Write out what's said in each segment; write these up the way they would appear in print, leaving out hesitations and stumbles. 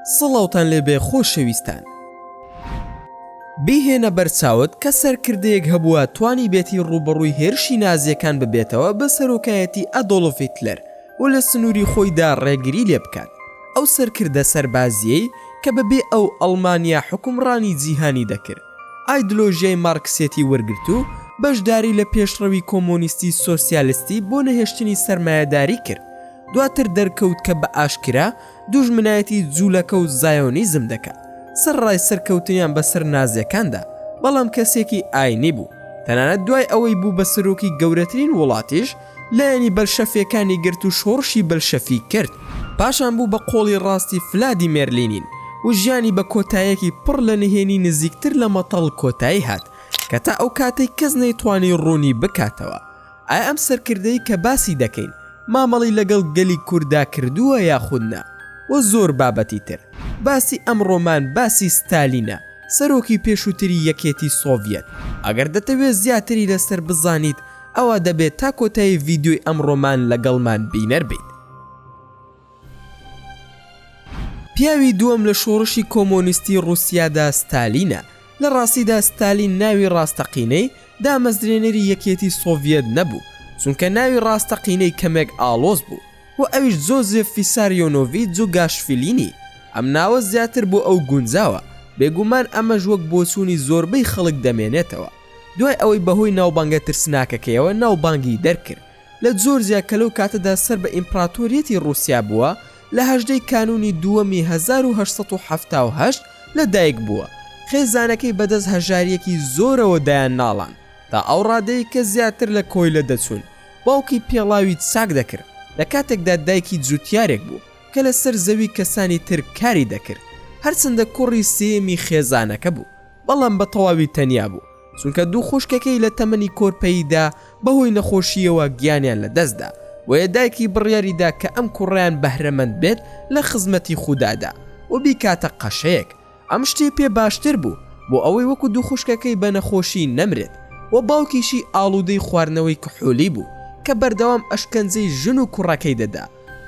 سڵاوتان لێبێ خۆشەویستان. بیهێنە بەرچاوت کە سەرکردەیەک هەبووە توانی بێتی ڕوبەڕووی هێرشی نازیەکان ببێتەوە بە سەرۆکایەتی ئەدۆڵف هیتلەر و لە سنووری خۆیدا ڕێگری لێ بکات. ئەو سەرکردە سەربازیەی کە بەبێ ئەو ئەڵمانیا حکومڕانی جیهانی دەکرد، ئایدۆلۆژیای مارکسێتی وەرگرت و بەشداری لە پێشڕەوی کۆمۆنیستی سۆسیالیستی بۆ نەهێشتنی سەرمایەداری کرد. دواتر دەرکەوت کە بە ئاشکرا دوژمنایەتی جوولەکە و زایۆنیزم دەکات. سەرڕای سەرکەوتنیان بەسەر نازیەکاندا، بەڵام کەسێکی ئاینی بوو. تەنانەت دوای ئەوەی بوو بە سەرۆکی گەورەترین وڵاتیش لایەنی بەلشەفیەکانی گرت و شۆڕشی بەلشەفی کرد. پاشان بوو بە قۆڵی ڕاستی ڤلادیمیر لینین و ژیانی بە کۆتاییەکی پڕ لە نهێنی نزیکتر لە مەتەڵ کۆتایی هات کە تا ئەو کاتەی کەس نەیتوانی ڕوونی بکاتەوە. ئایا ئەم سەرکردەی کە باسی دەکەین مامەڵی لەگەڵ گەلی کووردا کردووە یاخودنا؟ و زۆر بابەتی تر. باسی ئەمڕۆمان باسی ستالینە، سەرۆکی پێشووتری یەکێتی سۆڤیەت. ئەگەر دەتەوێت زیاتری لەسەر بزانیت، ئەوە دەبێت تا کۆتایی ڤیدیۆی ئەمڕۆمان لەگەڵمان بینەر بیت. پیاوی دووەم لە شۆڕشی کۆمۆنیستی ڕووسیادا ستالینە. لە ڕاستیدا ستالین ناوی ڕاستەقینەی دامەزرێنەری یەکێتی سۆڤیەت نەبوو، چونکە ناوی ڕاستەقینەی کەمێک ئاڵۆز بوو و ئەویش جۆزێف فیساریۆنۆڤیچ گاشفیلینی. ئەم ناوە زیاتر بۆ ئەو گونجاوە، بێگومان ئەمەش وەک بۆچوونی زۆربەی خەڵک دەمێنێتەوە. دوای ئەوەی بەهۆی ناوبانگە ترسناکەکەیەوە ناوبانگی دەرکرد. لە جۆرجیا کە لەو کاتەدا سەر بە ئیمپراتۆریەتی ڕووسیا بووە، لە 18 کانونی دووەمی 1878 لەدایک بووە. خێزانەکەی بەدەست هەژاریەکی زۆرەوە دایان ناڵان تا ئەو ڕادەیە کە زیاتر لە کۆیلە دەچوون. باوکی پێڵاوی چاک دەکرد لە کاتێکدا دایکی جوتیارێک بوو کە لە سەر زەوی کەسانی تر کاری دەکرد. هەرچەندە کوڕی سێمی خێزانەکە بوو، بەڵام بە تەواوی تەنیا بوو، چونکە دوو خوشکەکەی لە تەمەنی کۆرپەییدا بەهۆی نەخۆشیەوە گیانیان لەدەستدا. وەیە دایکی بڕیاریدا کە ئەم کوڕیان بەهرەمەند بێت لە خزمەتی خوددادا و بیکاتە قەشەیەک. ئەم شتێ پێ باشتر بوو بۆ ئەوەی وەکو دوو خوشکەکەی بە نەخۆشی نەمرێت. و باوکیشی ئاڵوودەی خواردنەوەی کحولی بوو کە بەردەوام ئەشکەنجەی ژن و کوڕەکەی دەدا.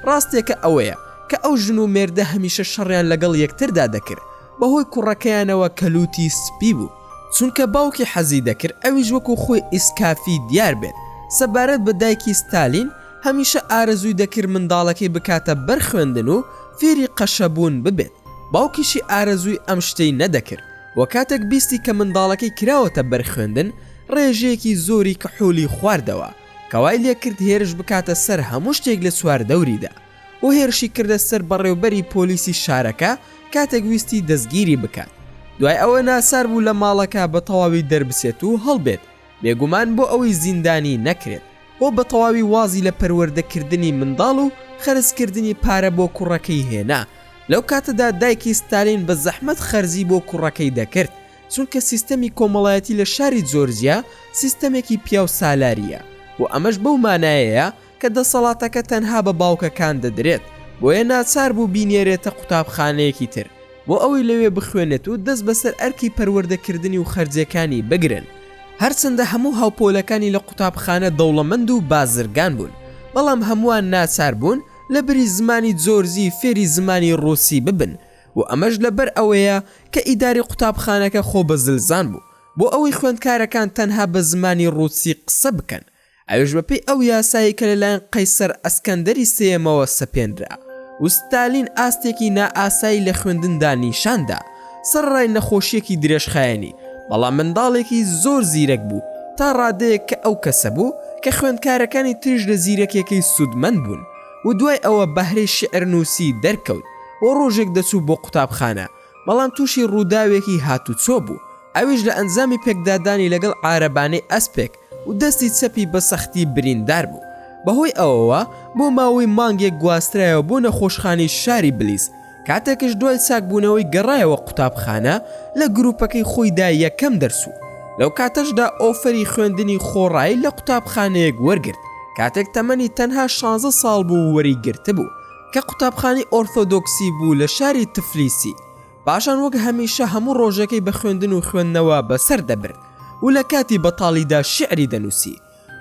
ڕاستێکە ئەوەیە کە ئەو ژن و مێردە هەمیشە شەڕیان لەگەڵ یەکتردا دەکرد بەهۆی کوڕەکەیانەوە کەلوتی سپی بوو، چونکە باوکی حەزی دەکرد ئەویش وەکو خۆی ئیسکافی دیار بێت. سەبارەت بە دایکی ستالین هەمیشە ئارەزووی دەکرد منداڵەکەی بکاتە بەرخوێندن و فێری قەشەبوون ببێت. باوکیشی ئارەزووی ئەم شتەی نەدەکرد و کاتێک بیستی کە منداڵەکەی کراوەتە بەرخوێندن، ڕێژەیەکی زۆری کحولی خواردەوە کەوای لێکرد هێرش بکاتە سەر هەموو شتێک لە چواردەوریدا و هێرشی کردە سەر بەڕێوبەری پۆلیسی شارەکە کاتێک ویستی دەستگیری بکات. دوای ئەوە ناسار بوو لە ماڵەکە بە تەواوی دەربسێت و هەڵبێت، بێگومان بۆ ئەوەی زیندانی نەکرێت بۆ بە تەواوی وازی لە پەروەردەکردنی منداڵ و خەرجکردنی پارە بۆ کوڕەکەی هێنا. لەو کاتەدا دایکی ستالین بە زەحمەت خەرجی بۆ کوڕەکەی دەکرد، چونکە سیستەمی کۆمەڵایەتی لە شاری جۆرجیا سیستەمێکی پیاو سالاریە و ئەمەش بەو مانایەیە کە دەسەڵاتەکە تەنها بە باوکەکان دەدرێت، بۆیە ناچار بوو بینێرێتە قوتابخانەیەکی تر بۆ ئەوەی لەوێ بخوێنێت و دەست بەسەر ئەرکی پەروەردەکردنی و خەرجەکانی بگرن. هەرچەندە هەموو هاوپۆلەکانی لە قوتابخانە دەوڵەمەند و بازرگان بوون، بەڵام هەمووان ناچار بوون لە بری زمانی جۆرجی فێری زمانی ڕووسی ببن و ئەمەش لەبەر ئەوەیە کە ئیداری قوتابخانەکە خۆ بە زلزان بوو بۆ ئەوەی خوێندکارەکان تەنها بە زمانی ڕووسی قسە بکەن. ئەوش بەپێی ئەو یاسایی کە لەلایەن قەیسەر ئەسکەندەری سێمەوە سەپێنرا و ستالین ئاستێکی نائاسایی لە خوێندندا نیشاندا. سەرڕای نەخۆشیەکی درێژخایەنی، بەڵام منداڵێکی زۆر زیرەک بوو تا ڕادەیەک کە ئەو کەسە بوو کە خوێندکارەکانی تریش لە زیرەکێکی سوودمەند بوون و دوای ئەوە بەهرەی شێعرنووسی دەرکەوت و ڕۆژێک دەچوو بۆ قوتابخانە، بەڵام تووشی ڕووداوێکی هاتوچۆ بوو. ئەویش لە ئەنجامی پێکدادانی لەگەڵ عارەبانەی ئەسپێک و دەستی چەپی بە سەختی بریندار بوو. بەهۆی ئەوەوە بۆ ماوەی مانگێک گواسترایەوە بۆ نەخۆشخانەی شاری بلیس. کاتێکش دوای چاکبوونەوەی گەڕایەوە قوتابخانە، لە گروپەکەی خۆیدا یەکەم دەرسوو. لەو کاتەشدا ئۆفەری خوێندنی خۆڕایی لە قوتابخانەیەک وەرگرت. کاتێک تەمەنی تەنها 16 ساڵ بوو وەری گرتە بوو کە قوتابخانەی ئۆرتۆدۆکسی بوو لە شاری تفلیسی. پاشان وەک هەمیشە هەموو ڕۆژەکەی بە خوێندن و خوێندنەوە بەسەر دەبرد و لە کاتی بەتاڵیدا شعری دەنووسی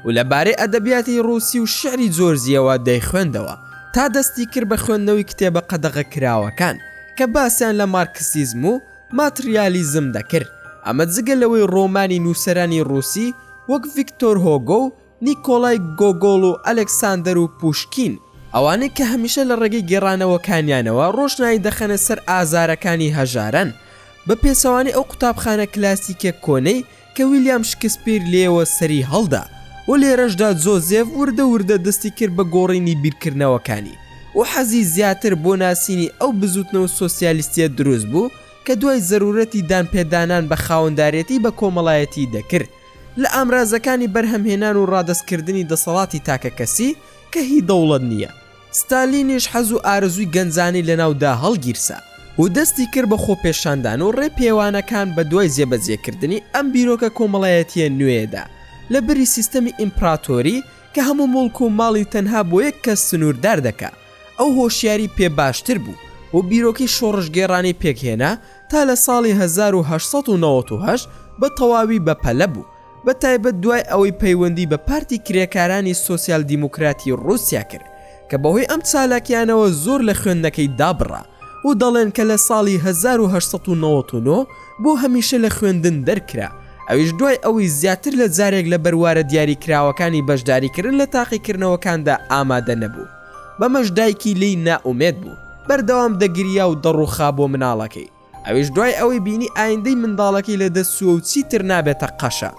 و لەبارەی ئەدەبیاتی ڕووسی و شعری جۆرجیەوە دەیخوێندەوە تا دەستی کرد بە خوێندنەوەی کتێبە قەدەغە کراوەکان کە باسییان لە مارکسیزم و ماتریالیزم دەکرد. ئەمە جگە لەوەی ڕۆمانی نووسەرانی ڕووسی وەک ڤیکتۆر هۆگۆ و نیکۆلای گۆگۆڵ و ئەلێکساندەر و پوشکین، ئەوانەی کە هەمیشە لە ڕێگەی گێڕانەوەکانیانەوە ڕۆژنایی دەخەنە سەر ئازارەکانی هەژارن، بە پێچەوانەی ئەو قوتابخانە کلاسیکە کۆنەی کە ویلیام شکسپیر لێوە سەری هەڵدا و لێرەشدا جۆزێف وردە وردە دەستی کرد بە گۆڕینی بیرکردنەوەکانی و حەزی زیاتر بۆ ناسینی ئەو بزوتنەوە سۆسیالیستیە دروست بوو کە دوای زەرورەتی دانپێدانان بە خاوەندارێتی بە کۆمەڵایەتی دەکرد لە ئامرازەکانی بەرهەمهێنان و ڕادەستکردنی دەسەڵاتی تاکە کەسی کە هی دەوڵەت نییە. ستالینیش حەز و ئارزووی گەنجانی لەناودا هەڵگیرسا و دەستی کرد بە خۆپێشاندان و ڕێپێوانەکان بە دوای جێبەجێکردنی ئەم بیرۆکە کۆمەڵایەتیە نوێدا لە بری سیستەمی ئیمپراتۆری کە هەموو مڵک و ماڵی تەنها بۆ یەک کەس سنووردار دەکا. ئەو هۆشیاری پێ باشتر بوو و بیرۆکی شۆڕشگێڕانی پێکهێنا تا لە ساڵی 1898 بە تەواوی بەپەلە بوو، بە تایبەت دوای ئەوەی پەیوەندی بە پارتی کرێکارانی سۆسیال دیموکراتی ڕووسیا کرد کە بەهۆی ئەم چالاکیانەوە زۆر لە خوێندنەکەی دابڕا و دەڵێن کە لە ساڵی 1899 بۆ هەمیشە لە خوێندن دەرکرا. ئەویش دوای ئەوەی زیاتر لە جارێک لە بەروارە دیاریکراوەکانی بەشداریکردن لە تاقیکردنەوەکاندا ئامادە نەبوو. بەمەش دایکی لی نائومێد بوو، بەردەوام دەگریا و دەڕوخا بۆ مناڵەکەی. ئەویش دوای ئەوەی بینی ئایندەی منداڵەکەی لە دەستووە و چیتر نابێتە قەشە.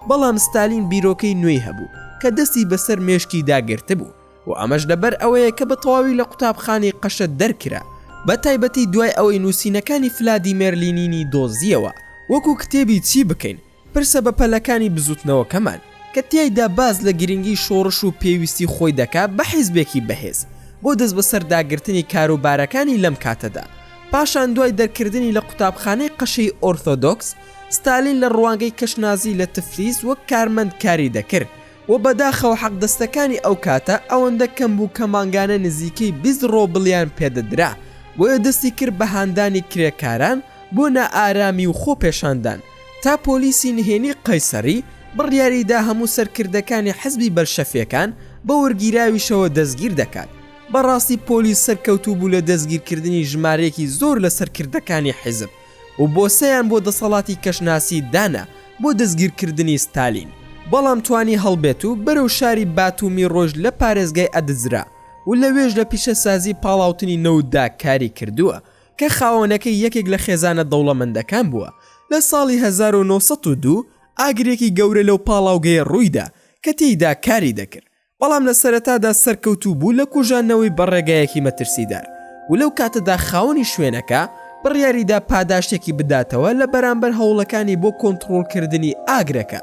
بەڵام ستالین بیرۆکەی نوێی هەبوو کە دەستی بەسەر مێشکی داگرتە بوو و ئەمەش لەبەر ئەوەیە کە بە تەواوی لە قوتابخانەی قەشە دەرکرا، بە تایبەتی دوای ئەوەی نووسینەکانی ڤلادیمیر لینینی دۆزیەوە وەکو کتێبی چی بکەین پرسە بە پەلەکانی بزوتنەوەکەمان کە تیایدا باز لە گرنگی شۆڕش و پێویستی خۆی دەکات بە حیزبێکی بەهێز بۆ دەست بەسەر داگرتنی کاروبارەکانی لەم کاتەدا. پاشان دوای دەرکردنی لە قوتابخانەی قەشەی ئۆرتۆدۆکس، ستالین لە ڕوانگەی کەشنازی لە تفلیس وەک کارمەند کاری دەکرد و بەداخەوە حەقدەستەکانی ئەو کاتە ئەوەندە کەم بوو کە مانگانە نزیکەی 20 ڕۆبڵیان پێدەدرا، بۆیە دەستی کرد بە هاندانی کرێکاران بۆ نائارامی و خۆپێشاندان تا پۆلیسی نهێنی قەیسەری بڕیاریدا هەموو سەرکردەکانی حزبی بەرشەفیەکان بە وەرگیراویشەوە دەستگیر دەکات. بەڕاستی پۆلیس سەرکەوتوو بوو لە دەستگیرکردنی ژمارەیەکی زۆر لە سەرکردەکانی حزب و بۆسەیان بۆ دەسەڵاتی کەشناسی دانا بۆ دەستگیرکردنی ستالین، بەڵام توانی هەڵبێت و بەرەو شاری باتومی ڕۆژ لە پارێزگای ئەدزرا و لەوێژ لە پیشەسازی پاڵاوتنی نەوتدا کاری کردووە کە خاوەنەکەی یەکێک لە خێزانە دەوڵەمەندەکان بووە. لە ساڵی 1902 ئاگرێکی گەورە لەو پاڵاوگەیە ڕوویدا کە تێیدا کاری دەکرد، بەڵام لە سەرەتادا سەرکەوتوو بوو لە کوژانەوەی بەڕێگایەکی مەترسیدار و لەو کاتەدا خاوەنی شوێنەکە بڕیاریدا پاداشتێکی بداتەوە لە بەرامبەر هەوڵەکانی بۆ کۆنتڕۆڵکردنی ئاگرەکە.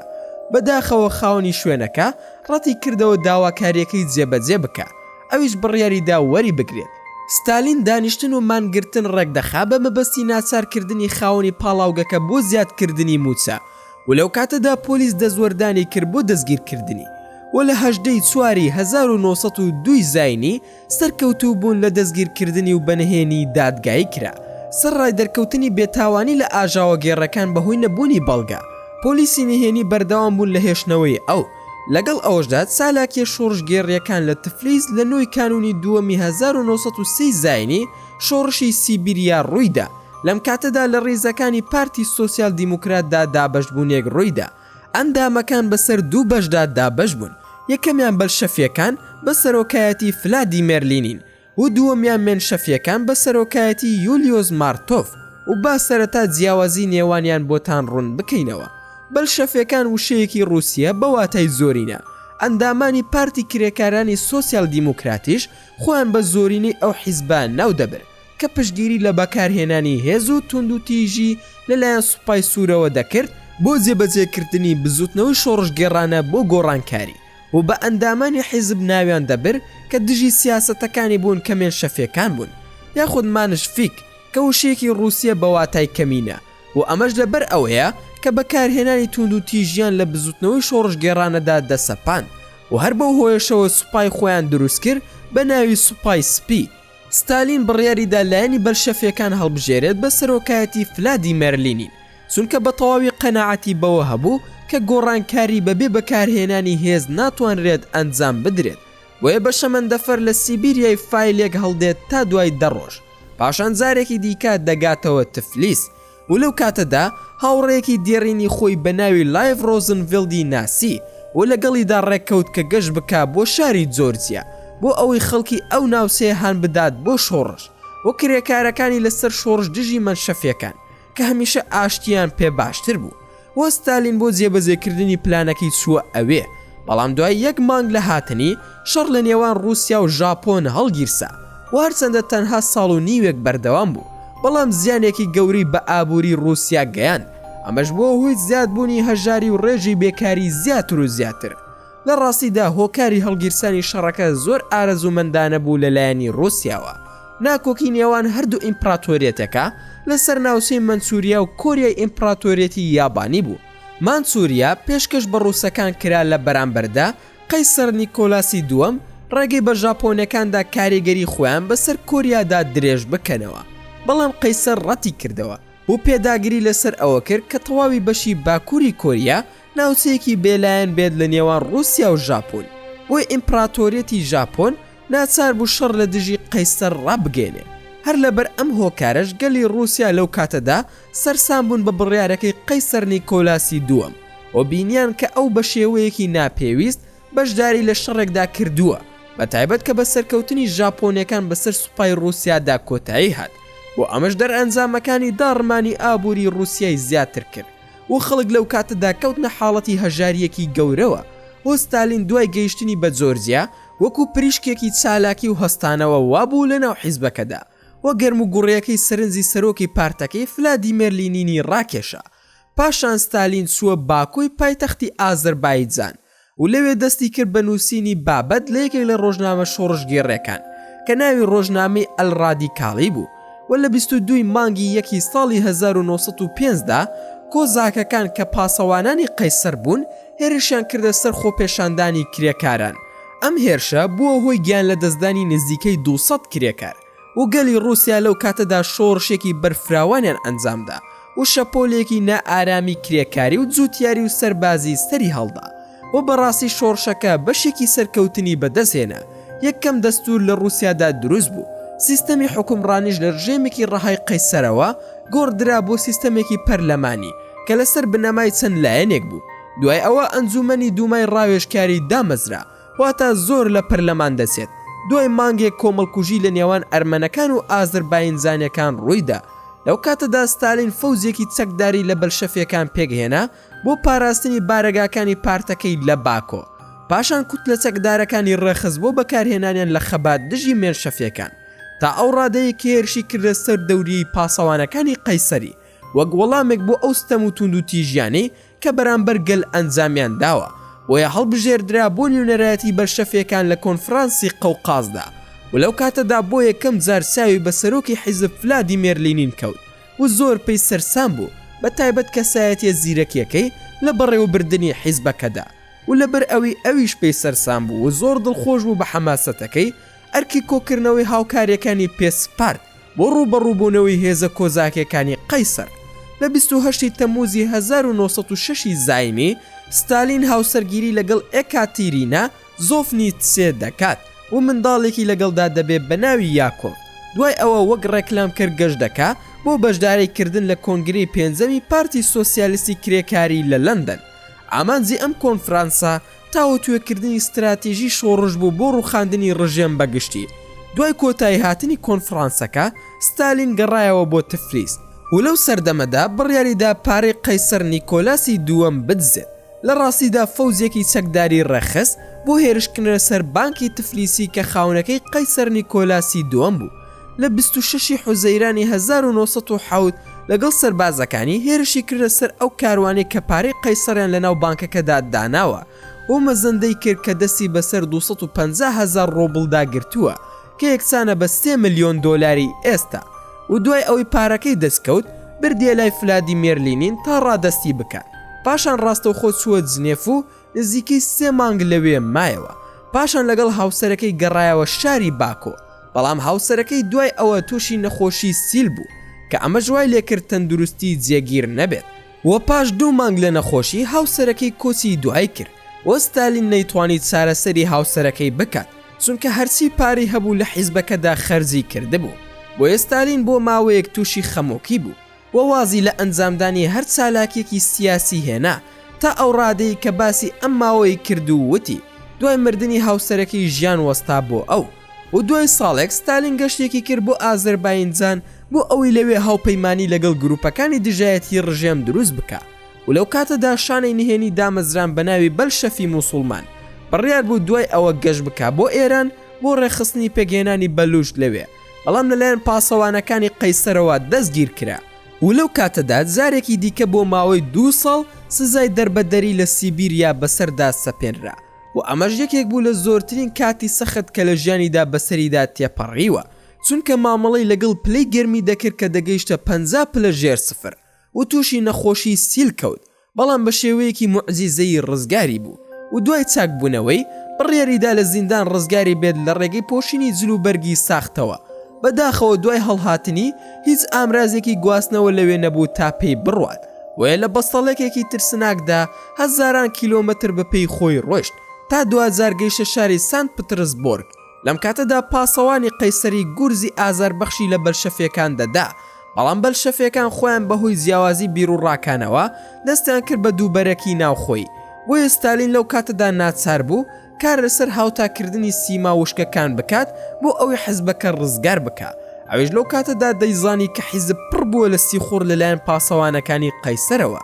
بەداخەوە خاوەنی شوێنەکە ڕەتی کردەوە داواکاریەکەی جێبەجێ بکە، ئەویش بڕیاریدا وەری بگرێت. ستالین دانیشتن و مانگرتن ڕێکدەخا بە مەبەستی ناچارکردنی خاوەنی پاڵاوگەکە بۆ زیادکردنی موچە و لەو کاتەدا پۆلیس دەزوەردانی کرد بۆ دەستگیرکردنی و لە 18 چواری 1902 زاینی سەرکەوتوو بوون لە دەستگیرکردنی و بەنهێنی دادگایی کرا. سەرڕای دەرکەوتنی بێتاوانی لە ئاژاوە گێڕەکان بەهۆی نەبوونی بەڵگە. پۆلیسی نهێنی بەردەوام بوون لە هێشتنەوەی ئەو، لەگەڵ ئەوەشدا چالاکیە شۆڕژگێڕیەکان لە تفلیس لە نۆی کانونی دووەمی 1930 زاینی شۆڕشی سیبیریا ڕوویدا. لەم کاتەدا لە ڕێزەکانی پارتی سۆسیال دیموکراتدا دابەشبوونێک ڕوویدا. ئەندامەکان بەسەر دوو بەشدا دابەش بوون، یەکەمیان بەلشەفیەکان بە سەرۆکایەتی ڤلادیمیر لینین و دووەمیان مێنشەفیەکان بە سەرۆکایەتی یولیۆس مارتۆف و با سەرەتا جیاوازی نێوانیان بۆتان ڕوون بکەینەوە. بەلشەفیەکان وشەیەکی ڕووسیە بە واتای زۆرینە. ئەندامانی پارتی کرێکارانی سۆسیال دیموکراتیش خۆیان بە زۆرینەی ئەو حیزبان ناو دەبر کە پشتگیری لە بەکارهێنانی هێز و تونند و تیژی لەلایەن سوپای سوورەوە دەکرد بۆ جێبەجێکردنی بزوتنەوەی شۆڕژگێڕانە بۆ گۆڕانکاری و بە ئەندامانی حیزب ناویان دەبر کە دژی سیاسەتەکانی بوون کە مێنشەفیەکان بوون، یاخود مانشفیک کە وشەیەکی ڕووسیە بە واتای کەمینە و ئەمەش لەبەر ئەوەیە کە بەکارهێنانی تونند و تیژیان لە بزوتنەوەی شۆڕژگێڕانەدا دەسەپان و هەر بەو هۆیشەوە سوپای خۆیان دروست کرد بە ناوی سوپای سپی. ستالین بڕیاریدا لایەنی بەلشەفیەکان هەڵبژێرێت بە سەرۆکایەتی ڤلادیمیر لینین، چونکە بە تەواوی قەناعەتی بەوە هەبوو کە گۆڕانکاری بەبێ بەکارهێنانی هێز ناتوانرێت ئەنجام بدرێت، بۆیە بە شەمەندەفەر لە سیبیریای فایلێک هەڵدێت تا دوای 10 ڕۆژ. پاشان جارێکی دیکە دەگاتەوە تفلیس و لەو کاتەدا هاوڕێیەکی دێڕینی خۆی بە ناوی لایڤ ڕۆزنڤیلدی ناسی و لەگەڵیدا ڕێککەوت کە گەشت بکا بۆ شاری جۆرجیا بۆ ئەوەی خەڵکی ئەو ناوچەیە هان بدات بۆ شۆڕش و کرێکارەکانی لەسەر شۆڕش دژی منشەفیەکان کە هەمیشە ئاشتیان پێ باشتر بوو و ستالین بۆ جێبەجێکردنی پلانەکەی چووە ئەوێ بەڵام دوای یەک مانگ لە هاتنی شەڕ لە نێوان رووسیا و ژاپۆن هەڵگیرسا و هەرچەندە تەنها ساڵ و نیوێک بەردەوام بوو بەڵام زیانێکی گەوری بە ئابووری رووسیا گەیان ئەمەش بۆ هۆی زیادبوونی هەژاری و ڕێژی بێکاری زیاتر و زیاتر لە ڕاستیدا هۆکاری هەڵگیرسانی شەڕەکە زۆر ئارەزومەندانە بوو لەلایەنی رووسیاوە ناکۆکی نێوان هەردوو ئیمپراتۆریەتەکە لەسەر ناوچەی مەنچوریا و کۆریای ئیمپراتۆریەتی یابانی بوو مانچوریا پێشکەش بە ڕووسەکان کرا لە بەرامبەردا قەیسەر نیکۆلاسی دووەم ڕێگەی بە ژاپۆنەکاندا کاریگەری خۆیان بەسەر کۆریادا درێژ بکەنەوە بەڵام قەیسەر ڕەتی کردەوە بۆ پێداگیری لەسەر ئەوە کرد کە تەواوی بەشی باکووری کۆریا ناوچەیەکی بێلایەن بێت لە نێوان رووسیا و ژاپۆن بۆی ئیمپراتۆریەتی ژاپۆن ناچار بوو شەڕ لە دژی قەیسەر ڕابگەێنێ هەر لەبەر ئەم هۆکارش گەلی رووسیا لەو کاتەدا سەرسام بوون بە بڕیارەکەی قەیسەر نیکۆلاسی دووەم و بینیان کە ئەو بە شێوەیەکی ناپێویست بەشداری لە شەڕێکدا کردووە بە تایبەت کە بە سەرکەوتنی ژاپۆنیەکان بەسەر سوپای رووسیادا کۆتایی هات و ئەمەش دەرئەنجامەکانی داڕمانی ئابووری رووسیای زیاتر کرد و خەڵک لەو کاتەدا کەوتنە حاڵەتی هەژاریەکی گەورەوە و ستالین دوای گەیشتنی بە جۆرجیا وەکو پریشکێکی چالاکی و هەستانەوە وابوو لەناو حیزبەکەدا وە گەرم و گوڕیەکەی سەرنجی سەرۆکی پارتەکەی ڤلادیمیر لینینی ڕاکێشا پاشان ستالین چووە باکوی پایتەختی ئازەربایجان و لەوێ دەستی کرد بە نووسینی بابەت لە یەکێک لە ڕۆژنامە شۆڕشگێڕەکان کە ناوی ڕۆژنامەی ئەلڕادیکاڵی بوو و لە 22 مانگی یەکی ساڵی 1905دا کۆزاکەکان کە پاسەوانانی قەیسەر بوون هێرشیان کردە سەر خۆپێشاندانی کرێکاران ئەم هێرشە بووە هۆی گیان لە دەستدانی نزیکەی 200 کرێکار و گەلی رووسیا لەو کاتەدا شۆڕشێکی بەرفراوانیان ئەنجامدا و شەپۆلێکی نائارامی کرێکاری و جووتیاری و سەربازی سەری هەڵدا و بەڕاستی شۆڕشەکە بەشێکی سەرکەوتنی بەدەستهێنا یەکەم دەستور لە رووسیادا دروست بوو سیستەمی حکومڕانیش لە ڕژێمێکی ڕەهای قەیسەرەوە گۆڕدرا بۆ سیستەمێکی پەرلەمانی کە لەسەر بنەمای چەند لایەنێک بوو دوای ئەوە ئەنجومەنی دوومای ڕاوێژکاری دامەزرا واتە زۆر لە پەرلەمان دەچێت دوای مانگێک کۆمەڵکوژی لە نێوان ئەرمەنەکان و ئازەربایجانیەکان ڕوویدا لەو کاتەدا ستالین فەوزێکی چەکداری لە بەلشەفیەکان پێکهێنا بۆ پاراستنی بارەگاکانی پارتەکەی لە باکۆ پاشان کوت لە چەکدارەکانی ڕێخست بۆ بەکارهێنانیان لە خەبات دژی مێرشەفیەکان تا ئەو ڕادەیە کێرشی کردە سەر دەوری پاسەوانەکانی قەیسەری وەک وەڵامێک بۆ ئەو ستەم و تونند و تیژیانەی کە بەرامبەر گەل ئەنجامیان داوە بۆیە هەڵبژێردرا بۆ نوێنەرایەتی بەرشەفیەکان لە کۆنفرانسی قەوقازدا و لەو کاتەدا بۆ یەکەم جار چاوی بە سەرۆکی حیزب ڤلادیمیر لینین کەوت و زۆر پێی سەرسام بوو بە تایبەت کەسایەتیە زیرەکیەکەی لە بەڕێوەبردننی حیزبەکەدا و لەبەر ئەویش پێی سەرسام بوو و زۆر دڵخۆش بوو بە حەماسەتەکەی ئەرکی کۆکردنەوەی هاوکاریەکانی پێسپارت بۆ ڕوبەڕووبوونەوەی هێزە کۆزاکیەکانی قەیسەر لە 28 تەموزی 1906 زاینی ستالین هاوسەرگیری لەگەڵ ئێکاتیرینا زۆفنیتسێ دەکات و منداڵێکی لەگەڵدا دەبێت بە ناوی یاکۆڤ دوای ئەوە وەک ڕێکلام کرد گەشت دەکا بۆ بەشداریکردن لە کۆنگرەی پێنجەمی پارتی سۆسیالیستی کرێکاری لە لەندەن ئامانجی ئەم کۆنفرانسا تاوەتوێکردنی استراتیژی شۆڕش بوو بۆ ڕووخاندنی ڕژێم بەگشتی دوای کۆتایی هاتنی کۆنفرانسەکە ستالین گەڕایەوە بۆ تفلیس و لەو سەردەمەدا بڕیاریدا پارەی قەیسەر نیکۆلاسی دووەم بدزێت لە ڕاستیدا فەوزێکی چەکداری ڕەخست بۆ هێرشکردنە سەر بانکی تفلیسی کە خاونەکەی قەیسەر نیکۆلاسی دووەم بوو لە 26 حوزەیرانی 1970 لەگەڵ سەربازەکانی هێرشی کردە سەر ئەو کاروانەی کە پارەی قەیسەریان لەناو بانکەکەدا داناوە و مەزەندەی کرد کە دەستی بەسەر 250,000 ڕۆبڵدا گرتووە کە یەکسانە بە 3 ملیۆن دۆلاری ئێستا و دوای ئەوەی پارەکەی دەستکەوت بردیە لای ڤلادیمیر لینین تا ڕادەستی بکات پاشان ڕاستەوخۆ چووە جنێف و نزیکەی 3 مانگ لەوێ مایەوە پاشان لەگەڵ هاوسەرەکەی گەڕایەوە شاری باکۆ بەڵام هاوسەرەکەی دوای ئەوە تووشی نەخۆشی سیل بوو کە ئەمە جوای لێکرد تەندروستی جێگیر نەبێت و پاش 2 مانگ لە نەخۆشی هاوسەرەکەی کۆچی دوای کرد و ستالین نەیتوانیت چارەسەری هاوسەرەکەی بکات چونکە هەرچی پارەی هەبوو لە حیزبەکەدا خەرجی کردبوو بۆیە ستالین بۆ ماوەیەک تووشی خەمۆکی بوو و وازی لە ئەنجامدانی هەر چالاکێکی سیاسی هێنا تا ئەو ڕادەی کە باسی ئەم ماوەی کرد و وتی دوای مردنی هاوسەرەکەی ژیان وەستا بۆ ئەو و دوای ساڵێک ستالین گەشتێکی کرد بۆ ئازەربایجان بۆ ئەوەی لەوێ هاوپەیمانی لەگەڵ گروپەکانی دژایەتی ڕژێم دروست بکە و لەو کاتەدا شانەی نهێنی دامەزران بە ناوی بەلشەفی موسڵمان بڕیار بوو دوای ئەوە گەشت بکە بۆ ئێران بۆ ڕێخستنی پێگەێنانی بەلوشت لەوێ بەڵام لەلایەن پاسەوانەکانی قەیسەرەوە دەستگیر کرا و لەو کاتەدا جارێکی دیکە بۆ ماوەی 2 ساڵ سزای دەربەدەری لە سیبیریا بەسەردا سەپێنرا و ئەمەش یەکێک بوو لە زۆرترین کاتی سەخت کە لە ژیانیدا بەسەریدا تێپەڕیوە چونکە مامەڵەی لەگەڵ پلەی گەرمی دەکرد کە دەگەیشتە 50 پلە ژێر سفر و تووشی نەخۆشی سیل کەوت بەڵام بە شێوەیەکی موعجیزەی ڕزگاری بوو و دوای چاکبوونەوەی بڕیاریدا لە زیندان ڕزگاری بێت لە ڕێگەی پۆشینی جلوبەرگی ساختەوە بەداخەوە دوای هەڵهاتنی هیچ ئامرازێکی گواستنەوە لەوێ نەبوو تا پێی بڕوات وە لە بەستەڵێکێکی ترسناکدا هەزاران کیلۆمەتر بەپێی خۆی ڕۆشت تا 2000 گەیشتە شاری سانت پترسبۆرگ لەم کاتەدا پاسەوانی قەیسەری گورزی ئازاربەخشی لە بەلشەفیەکان دەدا بەڵام بەلشەفیەکان خۆیان بەهۆی جیاوازی بیرروڕاکانەوە دەستیان کرد بە دووبەرەکی ناوخۆی بۆیە ستالین لەو کاتەدا ناچار بوو کار لەسەر هاوتاکردنی سیما وشکەکان بکات بۆ ئەوەی حیزبەکە ڕزگار بکە ئەویش لەو کاتەدا دەیزانی کە حیزب پڕ بووە لە سیخۆر لەلایەن پاسەوانەکانی قەیسەرەوە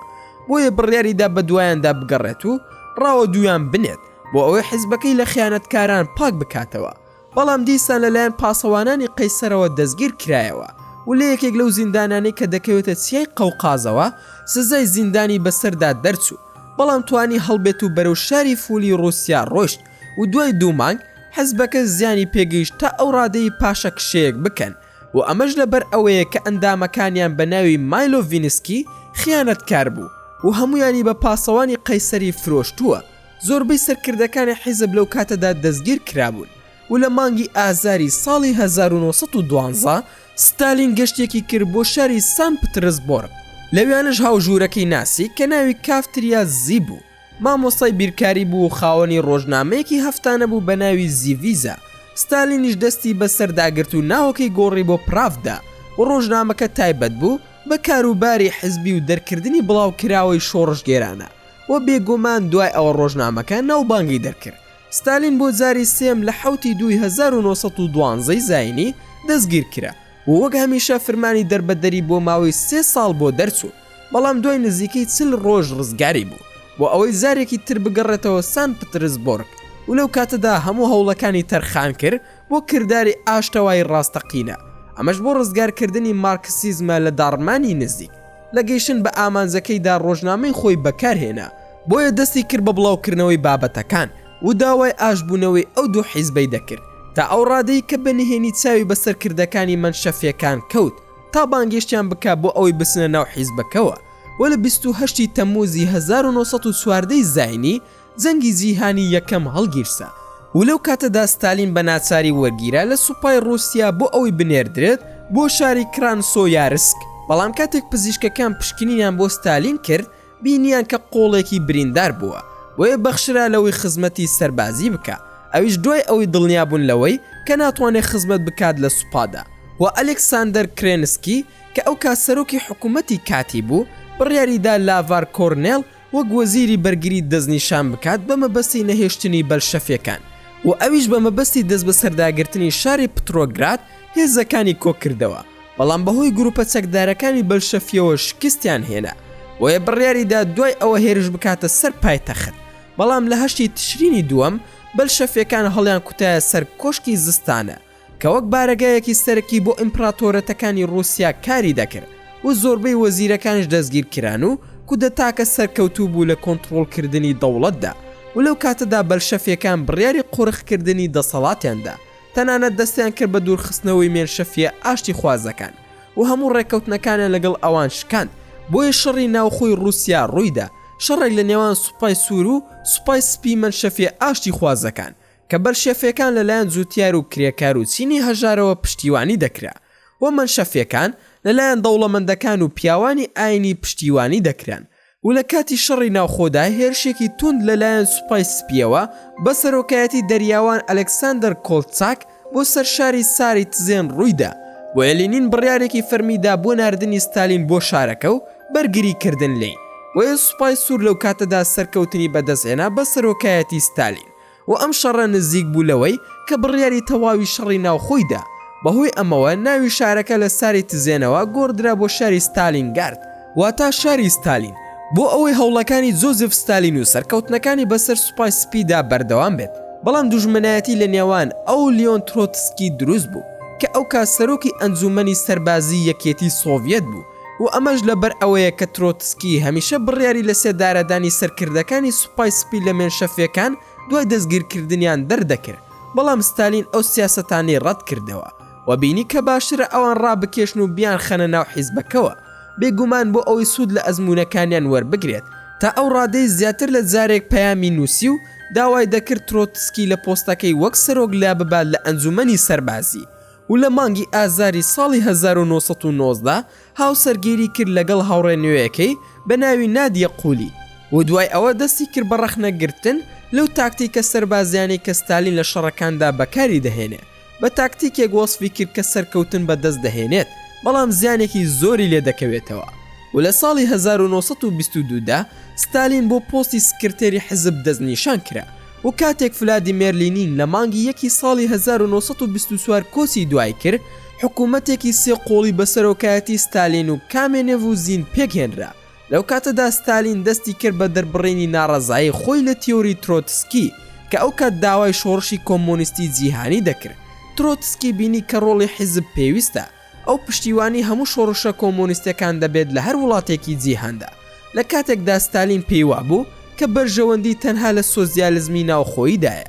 بۆیە بڕیاریدا بە دوایاندا بگەڕێت و ڕاوە دویان بنێت بۆ ئەوەی حیزبەکەی لە خیانەتکاران پاک بکاتەوە بەڵام دیسان لەلایەن پاسەوانانی قەیسەرەوە دەستگیر کرایەوە و لە یەکێک لەو زیندانانەی کە دەکەوێتە چیای قەوقازەوە سزای زیندانی بەسەردا دەرچوو بەڵام توانی هەڵبێت و بەرەو شاری فولی رووسیا ڕۆشت و دوای 2 مانگ حیزبەکە زیانی پێگەیشت تا ئەو ڕادەی پاشە کشەیەک بکەن و ئەمەش لەبەر ئەوەیە کە ئەندامەکانیان بە ناوی مایلۆڤینسکی خیانەتکار بوو و هەمویانی بە پاسەوانی قەیسەری فرۆشتووە زۆربەی سەرکردەکانی حیزب لەو کاتەدا دەستگیر کرابوون و لە مانگی ئازاری ساڵی 1912 ستالین گەشتێکی کرد بۆ شاری سانت پترسبۆرگ لەویانش هاوژوورەکەی ناسی کە ناوی کافتریا زی بوو مامۆستای بیرکاری بوو و خاوەنی ڕۆژنامەیەکی هەفتانە بوو بە ناوی زیڤیزا ستالینیش دەستی بەسەرداگرت و ناوەکەی گۆڕی بۆ پرافدا و ڕۆژنامەکە تایبەت بوو بە کاروباری حیزبی و دەرکردنی بڵاوکراوەی شۆڕژگێرانە و بێگومان دوای ئەوە ڕۆژنامەکە ناوبانگی دەرکرد ستالین بۆ جاری سێم لە 7 دوای 1912 زاینی دەستگیر کرا و وەک هەمیشە فرمانی دەربەدەری بۆ ماوەی 3 ساڵ بۆ دەرچوو بەڵام دوای نزیکەی 40 ڕۆژ ڕزگاری بوو بۆ ئەوەی زارێکی تر بگەڕێتەوە سانت پترسبۆرگ و لەو کاتەدا هەموو هەوڵەکانی تەرخان کرد بۆ کردداری ئاشتەوای ڕاستەقینە ئەمەش بۆ ڕزگارکردنی مارکسیزمە لە داڕمانی نزیک لە گەیشتن بە ئامانجەکەیدا ڕۆژنامەی خۆی بەکارهێنا بۆیە دەستی کرد بە بڵاوکردنەوەی بابەتەکان و داوای ئاشبوونەوەی ئەو دوو حیزبەی دەکرد تا ئەو ڕادەی کە بەنهێنی چاوی بەسەرکردەکانی منشەفیەکان کەوت تا بانگێشتیان بکە بۆ ئەوەی بچنە ناو حیزبەکەوە و لە 28 تەمموزی 1914 زاینی جەنگی جیهانی یەکەم هەڵگیرسا و لەو کاتەدا ستالین بە ناچاری وەرگیرا لە سوپای رووسیا بۆ ئەوەی بنێردرێت بۆ شاری کرانسۆیارسک بەڵام کاتێک پزیشکەکان پشکنینیان بۆ ستالین کرد بینیان کە قۆڵێکی بریندار بووە بۆیە بەخشرا لەوەی خزمەتی سەربازی بکە ئەویش دوای ئەوەی دڵنیابوون لەوەی کە ناتوانێت خزمەت بکات لە سوپادا و ئەلێکساندەر کرێنسکی کە ئەو کاسەرۆکی حکوومەتی کاتی بوو بڕیاریدا لاڤار کۆرنێل وەک وەزیری بەرگری دەستنیشان بکات بە مەبەستی نەهێشتنی بەلشەفیەکان و ئەویش بە مەبەستی دەست بە سەرداگرتنی شاری پترۆگراد هێزەکانی کۆکردەوە بەڵام بەهۆی گروپە چەکدارەکانی بەلشەفیەوە شکستیان هێنا وەیە بڕیاریدا دوای ئەوە هێرش بکاتە سەر پایتەخت بەڵام لە 8 تشرینی دووەم بەلشەفیەکان هەڵیان کوتایە سەر کۆشکی زستانە کە وەک بارەگایەکی سەرەکی بۆ ئیمپراتۆرەتەکانی رووسیا کاری دەکرد و زۆربەی وەزیرەکانش دەستگیر کران و کودەتاکە سەرکەوتوو بوو لە کۆنتڕۆڵکردنی دەوڵەتدا و لەو کاتەدا بەلشەفیەکان بڕیاری قورخکردنی دەسەڵاتیاندا تەنانەت دەستیان کرد بە دوورخستنەوەی مێنشەفیە ئاشتی خوازەکان و هەموو ڕێکەوتنەکانیان لەگەڵ ئەوان شکاند بۆیە شەڕی ناوخۆی رووسیا ڕوویدا شەڕێک لە نێوان سوپای سوور و سوپای سپی منشەفیە ئاشتی خوازەکان کە بەلشەفیەکان لەلایەن جوتیار و کرێکار و چینی هەژارەوە پشتیوانی دەکرا و منشەفیەکان لەلایەن دەوڵەمەندەکان و پیاوانی ئاینی پشتیوانی دەکران و لە کاتی شەڕی ناوخۆدا هێرشێکی توند لەلایەن سوپای سپیەوە بە سەرۆکایەتی دەریاوان ئەلێکساندەر کۆلچاک بۆ سەر شاری ساری تزێن ڕوویدا بۆیە لێنین بڕیارێکی فەرمیدا بۆ ناردنی ستالین بۆ شارەکە و بەرگری کردن لێی وەیە سوپای سوور لەو کاتەدا سەرکەوتنی بەدەستهێنا بە سەرۆکایەتی ستالین و ئەم شەڕە نزیک بوو لەوەی کە بڕیاری تەواوی شەڕی ناوخۆیدا بەهۆی ئەمەوە ناوی شارەکە لە ساری تزێنەوە گۆڕدرا بۆ شاری ستالینگارد واتە شاری ستالین بۆ ئەوەی هەوڵەکانی جۆزف ستالین و سەرکەوتنەکانی بەسەر سوپای سپیدا بەردەوام بێت بەڵام دوژمنایەتی لە نێوان ئەو لیۆن ترۆتسکی دروست بوو کە ئەو کات سەرۆکی ئەنجومەنی سەربازی یەکێتی سۆڤیەت بوو و ئەمەش لەبەر ئەوەیە کە ترۆتسکی هەمیشە بڕیاری لە سێدارەدانی سەرکردەکانی سوپای سپی لە مێنشەفیەکان دوای دەستگیرکردنیان دەردەکرد بەڵام ستالین ئەو سیاسەتانی ڕەت کردەوە و بینی کە باشترە ئەوان ڕابکێشن و بیان خەنە ناو حیزبەکەوە بێگومان بۆ ئەوەی سوود لە ئەزمونەکانیان وەربگرێت تا ئەو ڕادەی زیاتر لە جارێک پەیامی نووسی و داوای دەکرد ترۆتسکی لە پۆستەکەی وەک سەرۆک لا ببات لە ئەنجومەنی سەربازی و لە مانگی ئازاری ساڵی 1990 هاوسەرگیری کرد لەگەڵ هاوڕێ نوێیەکەی بە ناوی نادیە قولی و دوای ئەوە دەستی کرد بە ڕەخنەگرتن لەو تاکتیکە سەربازیانی کە ستالین لە شەڕەکاندا بەکاری دەهێنێ بە تاکتیکێک وەسفی کرد کە سەرکەوتن بەدەست دەهێنێت بەڵام زیانێکی زۆری لێ دەکەوێتەوە و لە ساڵی 1922دا ستالین بۆ پۆستی سکرتێری حزب دەستنیشان کرا و کاتێک ڤلادیمیر لینین لە مانگی یەکی ساڵی 1924 کۆسی دوای کرد حکوومەتێکی سێ قۆڵی بە سەرۆکایەتی ستالین و کامێنێڤ و زین پێکهێنرا لەو کاتەدا ستالین دەستی کرد بە دەربڕینی ناڕەزایی خۆی لە تیۆری ترۆتسکی کە ئەو کات داوای شۆڕشی کۆمۆنیستی جیهانی دەکرد ترۆتسکی بینی کە ڕۆڵی حزب پێویستە ئەو پشتیوانی هەموو شۆڕشە کۆمۆنیستەکان دەبێت لە هەر وڵاتێکی جیهاندا لە کاتێکدا ستالین پێیوا بوو کە بەرژەوەندی تەنها لە سۆزیالزمی ناوخۆییدایە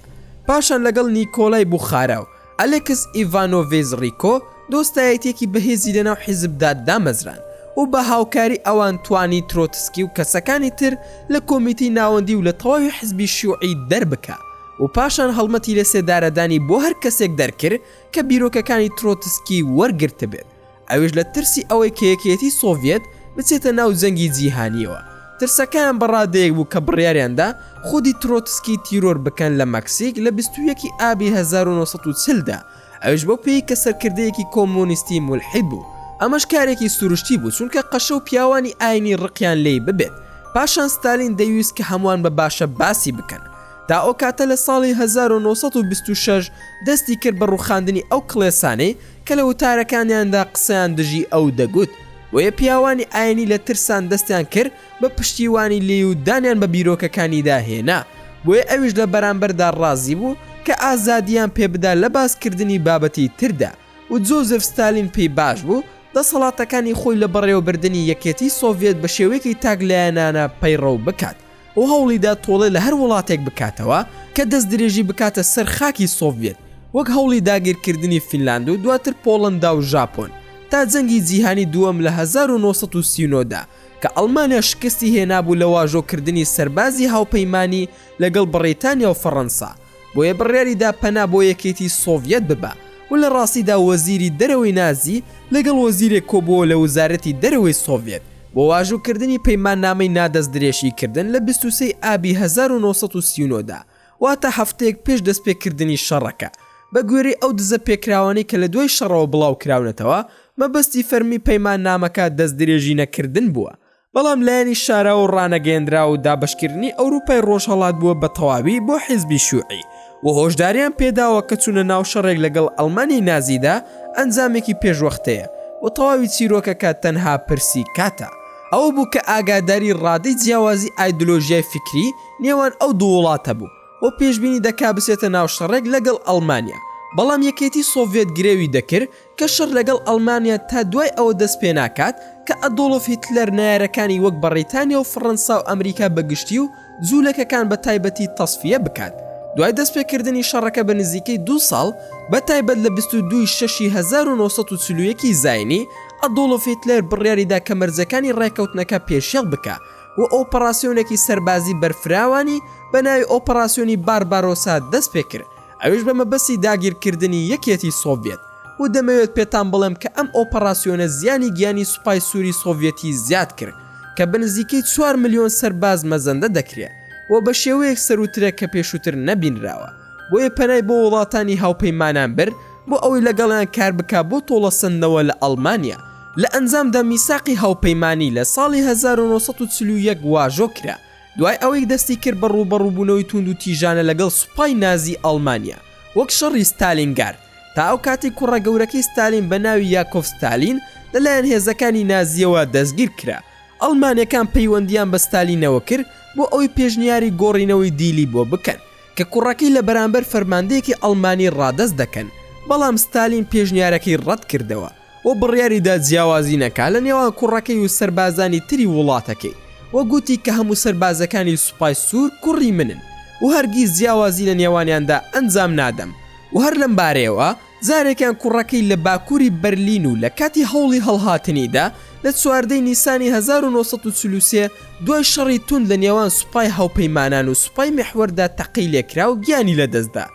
پاشان لەگەڵ نیکۆلای بوخارا و ئەلێکس ئیڤانۆڤێز ڕیکۆ دۆستایەتێکی بەهێزی لەناو حیزبدا دامەزران و بە هاوکاری ئەوان توانی ترۆتسکی و کەسەکانی تر لە کۆمیتی ناوەندی و لە تەواوی حزبی شیوعی دەربکە و پاشان هەڵمەتی لە سێدارەدانی بۆ هەر کەسێک دەرکرد کە بیرۆکەکانی ترۆتسکی وەرگرتە بێت ئەوێش لە ترسی ئەوەی کە یەکێتی سۆڤیەت بچێتە ناو جەنگی جیهانیەوە ترسەکان بەڕادەیەک بوو کە بڕیاریاندا خودی ترۆتسکی تیرۆر بکەن لە مەکسیک لە 21 ئابی 1940دا ئەوش بۆ پێی کە سەرکردەیەکی کۆمۆنیستی مولحید بوو ئەمەش کارێکی سروشتی بوو چونکە قەشە و پیاوانی ئاینی ڕقیان لێی ببێت پاشان ستالین دەیویست کە هەمووان بە باشە باسی بکەن تا ئەو کاتە لە ساڵی 1926 دەستی کرد بە ڕووخاندنی ئەو کڵێسانەی کە لە وتارەکانیاندا قسەیان دژی ئەو دەگوت وەیە پیاوانی ئاینی لە ترسان دەستیان کرد بە پشتیوانی لێ و دانیان بە بیرۆکەکانیدا هێنا بۆیە ئەویش لە بەرامبەردا ڕازی بوو کە ئازادیان پێبدا لە باسکردنی بابەتی تردا و جۆزف ستالین پێی باش بوو دەسەڵاتەکانی خۆی لە بەڕێوەبردننی یەکێتی سۆڤیەت بە شێوەیەکی تاگلایەنانە پەیڕەو بکات و هەوڵیدا تۆڵێ لە هەر وڵاتێک بکاتەوە کە دەست درێژی بکاتە سەر خاکی سۆڤیەت وەک هەوڵی داگیرکردنی فینلاند و دواتر پۆڵەندا و ژاپۆن تا جەنگی جیهانی دووەم لە 1939دا کە ئەڵمانیا شکستی هێنابوو لە واژۆکردنی سەربازی هاوپەیمانی لەگەڵ بەڕێتانیا و فەڕەنسا بۆیە بڕیاریدا پەنا بۆ یەکێتی سۆڤیەت ببە و لە ڕاستیدا وەزیری دەرەوەی نازی لەگەڵ وەزیرێک کۆبووە لە وزارەتی دەرەوەی سۆڤیەت بۆ واژووکردنی پەیماننامەی نادەست درێژیکردن لە 23 ئابی 1939دا واتە هەفتەیەک پێش دەستپێکردنی شەڕەکە بە گوێرەی ئەو دزە پێکراوانەی کە لە دوای شەڕەوە بڵاو کراونەتەوە مەبەستی فەرمی پەیماننامەکە دەست درێژی نەکردن بووە بەڵام لایەنی شارە و ڕانەگەێنرا و دابەشکردنی ئەوروپای ڕۆژهەڵات بووە بە تەواوی بۆ حیزبی شیوعی و هۆشداریان پێداوە کە چوونە ناو شەڕێک لەگەڵ ئەڵمانی نازیدا ئەنجامێکی پێشوەختەیە و تەواوی چیرۆکەکە تەنها پرسی کاتە ئەو بوو کە ئاگاداری ڕادەی جیاوازی ئایدۆلۆژیای فکری نێوان ئەو دوو وڵاتە بوو و پێشبینی دەکا بچێتە ناو شەڕێک لەگەڵ ئەڵمانیا بەڵام یەکێتی سۆڤیەت گرێوی دەکرد کە شەڕ لەگەڵ ئەڵمانیا تا دوای ئەوە دەست پێ ناکات کە ئەدۆڵف هیتلەر نایارەکانی وەک بەڕێتانیا و فەڕەنسا و ئەمریکا بەگشتی و جوولەکەکان بە تایبەتی تەسفیە بکات دوای دەستپێکردنی شەڕەکە بە نزیکەی 2 ساڵ بە تایبەت لە 22 شەشی 1940 زاینی ئەدۆڵف هیتلەر بڕیاریدا کە مەرجەکانی ڕێکەوتنەکە پێشێڵ بکە و ئۆپەراسیۆنێکی سەربازی بەرفراوانی بە ناوی ئۆپەراسیۆنی باربارۆسا دەست پێ کرد ئەویش بە مەبەستی داگیرکردنی یەکێتی سۆڤیەت و دەمەوێت پێتان بڵێم کە ئەم ئۆپەراسیۆنە زیانی گیانی سوپای سووری سۆڤیەتی زیاد کرد کە بە نزیکەی 4 ملیۆن سەرباز مەزەندە دەکرێت و بە شێوەیەک سەروترە کە پێشووتر نەبینراوە بۆیە پەنای بۆ وڵاتانی هاوپەیمانان بر بۆ ئەوەی لەگەڵیان کار بکا بۆ تۆڵەسەندنەوە لە ئەڵمانیا. لە ئەنجامدا میساقی هاوپەیمانی لە ساڵی 1941 واژۆ کرا دوای ئەوەی دەستی کرد بە ڕوبەڕووبوونەوەی توند و تیژانە لەگەڵ سوپای نازی ئەڵمانیا وەک شەڕی ستالینگراد. تا ئەو کاتی کوڕە گەورەکەی ستالین بە ناوی یاکۆڤ ستالین لەلایەن هێزەکانی نازیەوە دەستگیر کرا. ئەڵمانیەکان پەیوەندیان بە ستالینەوە کرد بۆ ئەوەی پێشنیاری گۆڕینەوەی دیلی بۆ بکەن کە کوڕەکەی لە بەرامبەر فەرماندەیەکی ئەڵمانی ڕادەست دەکەن. بەڵام ستالین پێشنیارەکەی ڕەت کردەوە و بڕیاریدا جیاوازی نەکا لە نێوان کوڕەکەی و سەربازانی تری وڵاتەکەی و گوتی کە هەموو سەربازەکانی سوپای سوور کوڕی منن و هەرگیز جیاوازی لە نێوانیاندا ئەنجام نادەم. و هەر لەم بارەیەوە جارێکیان کوڕەکەی لە باکووری بەرلین و لە کاتی هەوڵی هەڵهاتنیدا لە 4 نیسانی 1943 دوای شەڕی تون لە نێوان سوپای هاوپەیمانان و سوپای محوەردا تەقی لێکرا و گیانی لەدەستدا.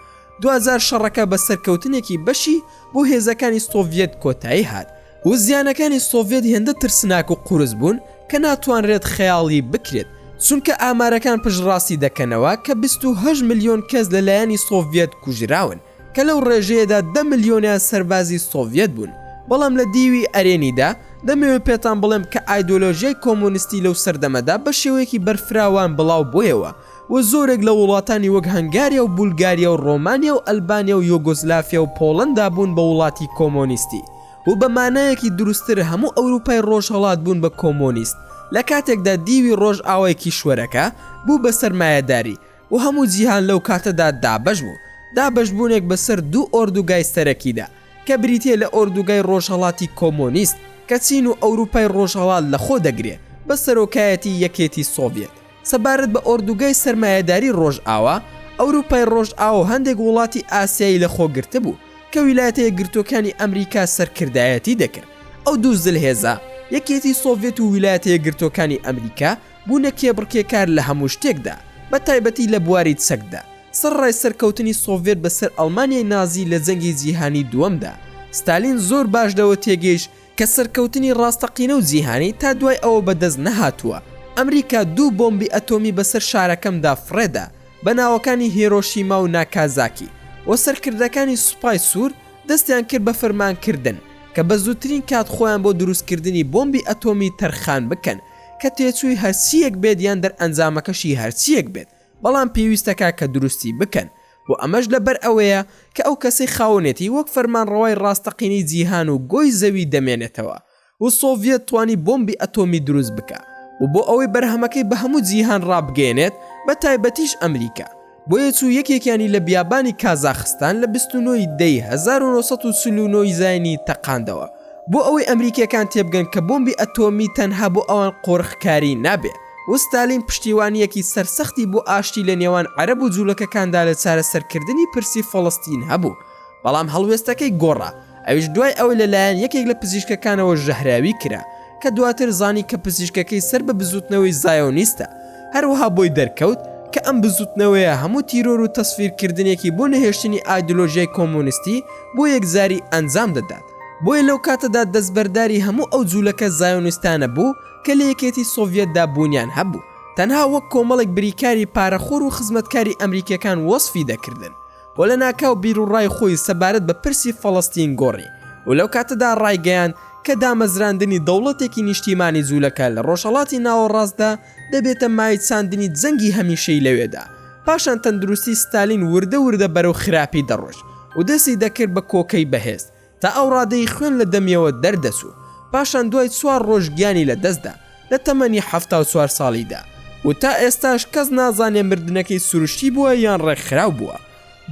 2000 شەڕەکە بە سەرکەوتنێکی بەشی بۆ هێزەکانی سۆڤیەت کۆتایی هات و زیانەکانی سۆڤیەت هێندە ترسناک و قورس بوون کە ناتوانرێت خەیاڵی بکرێت چونکە ئامارەکان پشڕاستی دەکەنەوە کە 28 ملیۆن کەس لەلایەنی سۆڤیەت کوژراون کە لەو ڕێژەیەدا 10 ملیۆنیان سەربازی سۆڤیەت بوون. بەڵام لە دیوی ئەرێنیدا دەمەوێت پێتان بڵێم کە ئایدۆلۆژیای کۆمۆنیستی لەو سەردەمەدا بە شێوەیەکی بەرفراوان بڵاو بوویەوە و زۆرێک لە وڵاتانی وەک هەنگاریا و بولگاریا و ڕۆمانیا و ئەلبانیا و یۆگۆسلافیا و پۆڵەندا بوون بە وڵاتی کۆمۆنیستی و بە مانایەکی دروستتر هەموو ئەوروپای ڕۆژهەڵات بوون بە کۆمۆنیست. لە کاتێکدا دیوی ڕۆژ ئاوای کیشوەرەکە بوو بە سەرمایەداری و هەموو جیهان لەو کاتەدا دابەش بوو. دابەشبوونێک بەسەر 2 ئۆردوگای سەرەکیدا کە بریتێ لە ئۆردوگای ڕۆژهەڵاتی کۆمۆنیست کە چین و ئەوروپای ڕۆژهەڵات لە خۆ دەگرێ بە سەرۆکایەتی یەکێتی سۆڤیەت. سەبارەت بە ئۆردوگای سەرمایەداری ڕۆژ ئاوا ئەوروپای ڕۆژ ئاو هەندێک وڵاتی ئاسیایی لە خۆگرتە بوو کە ویلایەتە یەکگرتووەکانی ئەمریکا سەرکردایەتی دەکرد. ئەو دوو زلهێزە یەکێتی سۆڤیەت و ویلایەتە یەکگرتووەکانی ئەمریکا بوونە کێبڕکێکار لە هەموو شتێکدا بە تایبەتی لە بواری چەکدا. سەرڕای سەرکەوتنی سۆڤیەت بەسەر ئەڵمانیای نازی لە جەنگی جیهانی دووەمدا ستالین زۆر باشدەوە تێگەیشت کە سەرکەوتنی ڕاستەقینە و جیهانی تا دوای ئەوە بەدەست نەهاتووە. ئەمریکا 2 بۆمبی ئەتۆمی بەسەر شارەکەمدا فڕێدا بە ناوەکانی هیرۆشیما و ناکازاکی و سەرکردەکانی سوپای سوور دەستیان کرد بە فەرمانکردن کە بە زووترین کات خۆیان بۆ دروستکردنی بۆمبی ئەتۆمی تەرخان بکەن کە تێچووی هەرچیەک بێت یان دەرئەنجامەکەشی هەرچیەک بێت بەڵام پێویستەکە کە دروستی بکەن و ئەمەش لەبەر ئەوەیە کە ئەو کەسەی خاوەنێتی وەک فەرمانڕەوای ڕاستەقینەی جیهان و گۆی زەوی دەمێنێتەوە و سۆڤیەت توانی بۆمبی ئەتۆمی دروست بکە و بۆ ئەوەی بەرهەمەکەی بە هەموو جیهان ڕابگەێنێت بە تایبەتیش ئەمریکا بۆیە چوو یەکێکیانی لە بیابانی کازاخستان لە 29 دەی 1939 زاینی تەقاندەوە بۆ ئەوەی ئەمریکیەکان تێبگەن کە بۆمبی ئەتۆمی تەنها بۆ ئەوان قۆرخکاری نابێ و ستالین پشتیوانیەکی سەرسەختی بۆ ئاشتی لە نێوان عەرەب و جوولەکەکاندا لە چارەسەرکردنی پرسی فەڵەستین هەبوو. بەڵام هەڵوێستەکەی گۆڕا ئەویش دوای ئەوەی لەلایەن یەکێک لە پزیشکەکانەوە ژەهراوی کرا کە دواتر زانی کە پزیشکەکەی سەر بە بزوتنەوەی زایۆنیستە. هەروەها بۆی دەرکەوت کە ئەم بزوتنەوەیە هەموو تیرۆر و تەسفیرکردنێکی بۆ نەهێشتنی ئایدۆلۆژیای کۆمۆنیستی بۆ یەکزاری ئەنجام دەدات. بۆیە لەو کاتەدا دەستبەرداری هەموو ئەو جوولەکە زایۆنیستانە بوو کە لە یەکێتی سۆڤیەتدا بوونیان هەبوو. تەنها وەک کۆمەڵێک بریکاری پارەخۆر و خزمەتکاری ئەمریکیەکان وەسفی دەکردن و لە ناکاو بیرروڕای خۆی سەبارەت بە پرسی فەڵەستین گۆڕی و لەو کاتەدا ڕایگەیان کە دامەزراندنی دەوڵەتێکی نیشتیمانی جوولەکە لە ڕۆژهەڵاتی ناوەڕاستدا دەبێتە مای چاندنی جەنگی هەمیشەی لەوێدا. پاشان تەندروستی ستالین وردە بەرەو خراپی دەڕۆژ و دەستی دەکرد بە کۆکەی بەهێز تا ئەو ڕادەی خوێن لە دەمیەوە دەردەچوو. پاشان دوای 4 ڕۆژ گیانی لە دەستدا لە تەمەنی 74 ساڵیدا و تا ئێستاش کەس نازانێ مردنەکەی سروشتی بووە یان ڕێکخراو بووە.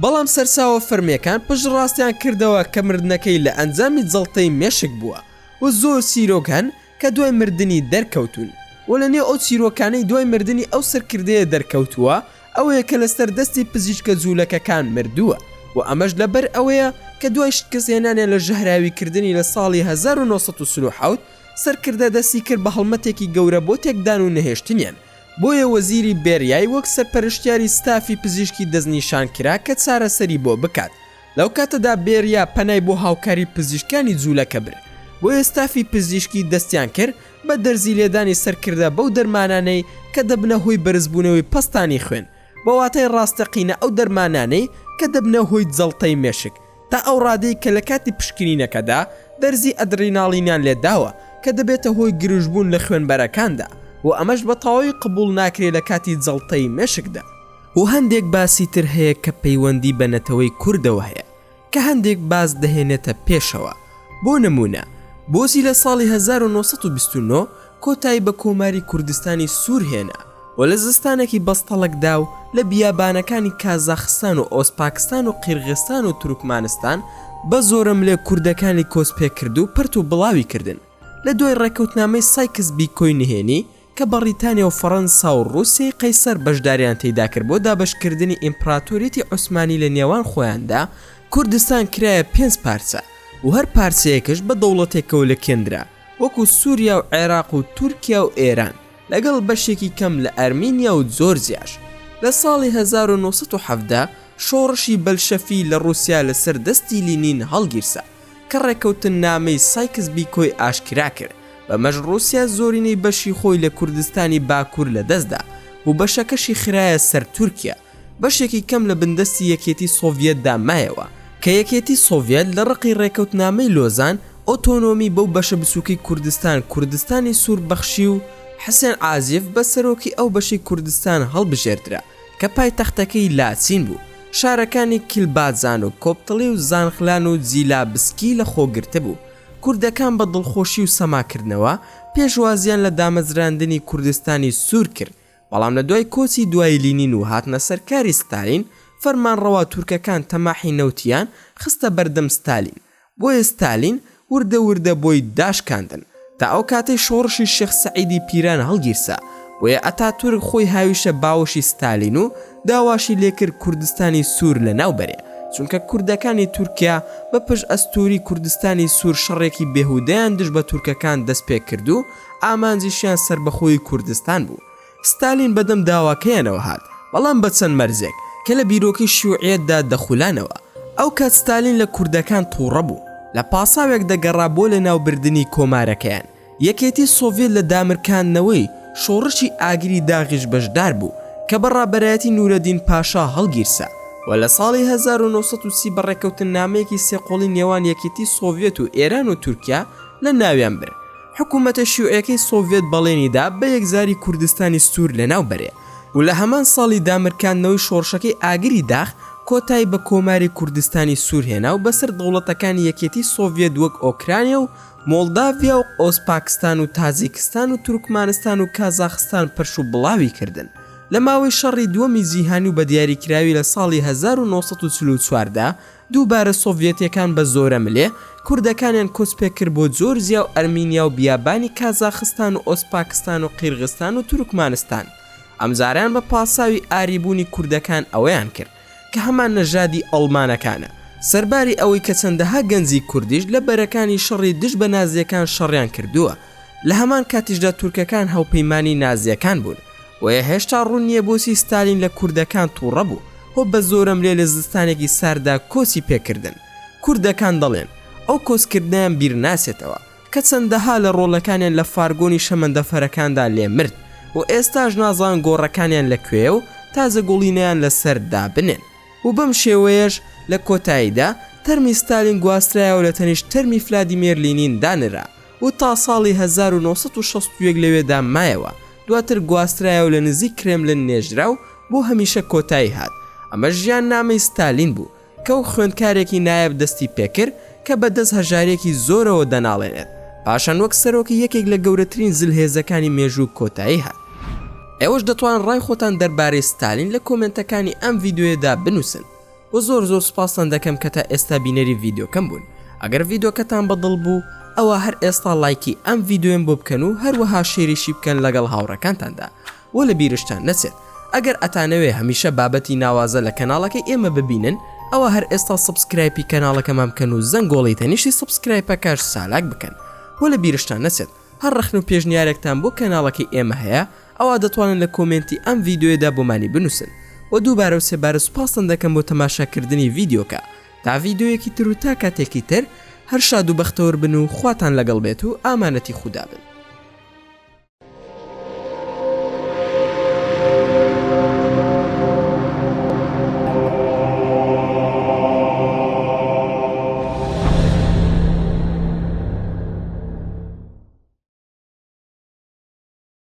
بەڵام سەرچاوە فەرمیەکان پشتڕاستیان کردەوە کە مردنەکەی لە ئەنجامی جەڵتەی مێشک بووە و زۆر چیرۆک هەن کە دوای مردنی دەرکەوتون و لە نێو ئەو چیرۆکانەی دوای مردنی ئەو سەرکردەیە دەرکەوتووە ئەوەیە کە لەسەر دەستی پزیشکە جوولەکەکان مردووە و ئەمەش لەبەر ئەوەیە کە دوای شکستهێنانێ لە ژەهراویکردنی لە ساڵی 1937 سەرکردە دەستی کرد بە هەڵمەتێکی گەورە بۆ تێکدان و نەهێشتنیان. بۆیە وەزیری بێریای وەک سەرپەرشتیاری ستافی پزیشکی دەستنیشان کرا کە چارەسەری بۆ بکات. لەو کاتەدا بێریا پەنای بۆ هاوکاری پزیشکانی جوولەکە برد بۆیە ستافی پزیشکی دەستیان کرد بە دەرزی لێدانی سەرکردە بەو دەرمانانەی کە دەبنە هۆی بەرزبوونەوەی پەستانی خوێن بە واتای ڕاستەقینە ئەو دەرمانانەی کە دەبنە هۆی جەڵتەی مێشک تا ئەو ڕادەی کە لە کاتی پشکنینەکەدا دەرزی ئەدریناڵینیان لێداوە کە دەبێتە هۆی گرژبوون لە خوێنبەرەکاندا و ئەمەش بە تەواوی قبول ناکرێت لە کاتی جەڵتەی مێشکدا. و هەندێک باسی تر هەیە کە پەیوەندی بە نەتەوەی کوردەوە هەیە کە هەندێک باس دەهێنێتە پێشەوە. بۆ نمونە بۆسی لە ساڵی 1929 کۆتایی بە کۆماری کوردستانی سوور هێنا و لە زستانێکی بەستەڵکدا و لە بیابانەکانی کازاخستان و ئۆسپاکستان و قیرغستان و تورکمانستان بە زۆرم لێ کوردەکانی کۆسپێ کرد و پرت و بڵاوی کردن. لە دوای ڕێکەوتنامەی سایکس بیکۆی نهێنی کە بەریتانیا و فەڕەنسا و رووسیای قەیسەر بەشداریان تێدا کرد بۆ دابەشکردنی ئیمپراتۆریەتی عوسمانی لە نێوان خۆیاندا، کوردستان کرایە 5 پارچە و هەر پارچەیەکش بە دەوڵەتێکەوە لە کێندرا وەکو سووریا و عێراق و تورکیا و ئێران لەگەڵ بەشێکی کەم لە ئەرمینیا و جۆرجیاش. لە ساڵی 1970 شۆڕشی بەلشەفی لە رووسیا لەسەر دەستی لینین هەڵگیرسا کە ڕێکەوتن نامەی سایکس بیکۆی ئاشکرا کرد. بەمەش رووسیا زۆرینەی بەشی خۆی لە کوردستانی باکوور لە دەستدا و بەشەکەشی خرایە سەر تورکیا. بەشێکی کەم لە بندەستی یەکێتی سۆڤیەتدا مایەوە کە یەکێتی سۆڤیەت لە ڕقی ڕێکەوتنامەی لۆزان ئۆتۆنۆمی بەو بەشە بچووکەی کوردستانی سوور بەخشی و حسێن عازیف بە سەرۆکی ئەو بەشی کوردستان هەڵبژێردرا کە پایتەختەکەی لاچین بوو. شارەکانی کیلبادزان و کۆپتڵی و زانخلان و جیلابسکی لە خۆگرتە بوو. کوردەکان بە دڵخۆشی و سەماکردنەوە پێشوازیان لە دامەزراندنی کوردستانی سوور کرد، بەڵام لە دوای کۆچی دوای لینین و هاتنە سەرکاری ستالین فەرمانڕەوا تورکەکان تەماحی نەوتیان خستە بەردەم ستالین. بۆیە ستالین وردە وردە بۆی داشکاندن تا ئەو کاتەی شۆڕشی شێخ سەعیدی پیران هەڵگیرسا. بۆیە ئەتاتورک خۆی هاویشە باوەشی ستالین و داواشی لێکرد کوردستانی سوور لە ناوبەرێ، چونکە کوردەکانی تورکیا بە پشت ئەستوری کوردستانی سوور شەڕێکی بێهودەیان دژ بە تورکەکان دەست پێ کرد و ئامانجیشیان سربەخۆی کوردستان بوو. ستالین بەدەم داواکەیانەوە هات، بەڵام بە چەند مەرزێک کە لە بیرۆکی شیوعیەتدا دەخولانەوە. ئەو کات ستالین لە کوردەکان تووڕە بوو، لە پاساوێک دەگەڕا بۆ لە ناوبردننی کۆمارەکەیان. یەکێتی سۆڤیەت لە دامرکاندنەوەی شۆڕشی ئاگری داغیش بەشدار بوو کە بەڕابەرایەتی نورەدین پاشا هەڵگیرسا و لە ساڵی 1930 بە ڕێکەوتن نامەیەکی سێقۆڵی نێوان یەکێتی سۆڤیەت و ئێران و تورکیا لە ناویان بر. حکوومەتە شیوعیەکەی سۆڤیەت بەڵێنیدا بە یەکزاری کوردستانی سوور لە ناو بەرێ و لە هەمان ساڵی دامرکاندنەوەی شۆڕشەکەی ئاگری داغ کۆتایی بە کۆماری کوردستانی سوور هێنا و بەسەر دەوڵەتەکانی یەکێتی سۆڤیەت وەک ئۆکرانیا و مۆڵداڤیا و ئۆسپاکستان و تاجیکستان و تورکمانستان و کازاخستان پەرش و بڵاوی کردن. لە ماوەی شەڕی دووەمی جیهانی و بە دیاریکراوی لە ساڵی 1944دا دووبارە سۆڤیەتیەکان بە زۆرە ملێ کوردەکانیان کۆسپێ کرد بۆ جۆرجیا و ئەرمینیا و بیابانی کازاخستان و ئۆسپاکستان و قیرغستان و تورکمانستان. ئەمجاریان بە پاساوی ئاریبوونی کوردەکان ئەوەیان کرد کە هەمان نەژادی ئەڵمانەکانە، سەرباری ئەوەی کە چەندەها گەنجی کوردیش لە بەرەکانی شەڕی دژ بە نازیەکان شەڕیان کردووە. لە هەمان کاتیشدا تورکەکان هەوپەیمانی نازیەکان بوون وە هێشتا ڕوونیە بۆسی ستالین لە کوردەکان تووڕە بوو هۆ بە زۆرم لێ لە زستانێکی ساردا کۆچی پێکردن. کوردەکان دەڵێن ئەو کۆچکردنیان بیر ناسێتەوە کە چەندەها لە ڕۆڵەکانیان لە فارگۆنی شەمەندەفەرەکاندا لێ مرد و ئێستاش نازان گۆڕەکانیان لەکوێ و تازە گوڵینەیان لەسەر دابنێن. و بەم شێوەیەش لە کۆتاییدا تەرمی ستالین گواسترایەوە لە تەنیشت تەرمی ڤلادیمیر لینین دانرا و تا ساڵی 1961 لەوێدا مایەوە. دواتر گواسترایەوە لە نزیک کرێملن نێژرا و بۆ هەمیشە کۆتایی هات. ئەمە ژیان نامەی ستالین بوو کە ئەو خوێندکارێکی نایب دەستی پێکرد کە بەدەست هەژارێکی زۆرەوە دەناڵێنێت، پاشان وەک سەرۆکی یەکێک لە گەورەترین زلهێزەکانی مێژوو کۆتایی هات. ئێوەش دەتوان ڕای خۆتان دەربارەی ستالین لە کۆمنتەکانی ئەم ڤیدیۆیەدا بنووسن و زۆر سوپاسان دەکەم کە تا ئێستا بینەری ڤیدیۆکەم بوون. ئەگەر ڤیدیۆکەتان بەدڵ بوو ئەوە هەر ئێستا لایکی ئەم ڤیدیۆم بۆ بکەن و هەروەها شێریشی بکەن لەگەڵ هاوڕەکانتاندا و لە بیرشتان نەچێت ئەگەر ئەتانەوێ هەمیشە بابەتی ناوازە لە کەناڵەکەی ئێمە ببینن ئەوە هەر ئێستا سبسکرایبی کەناڵەکەمان بکەن و زەنگۆڵی تەنیشتی سبسکرایبەکەش سالاک بکەن و لە بیرشتان نەچێت هەر ڕەخن و پێشنیارێکتان بۆ کەناڵەکەی ئێمە هەیە ئەوە دەتوانن لە کۆمنتی ئەم ڤیدیۆیەدا بۆمانی بنووسن و دووبارە و سێبارە سوپاسان دەکەم بۆ تەماشاکردنی ڤیدیۆکە تا ڤیدیۆیەکی تر و تا کاتێکی تر هەر شاد و بەختەوەر بن و خواتان لەگەڵ بێت و ئامانەتی خودا بن.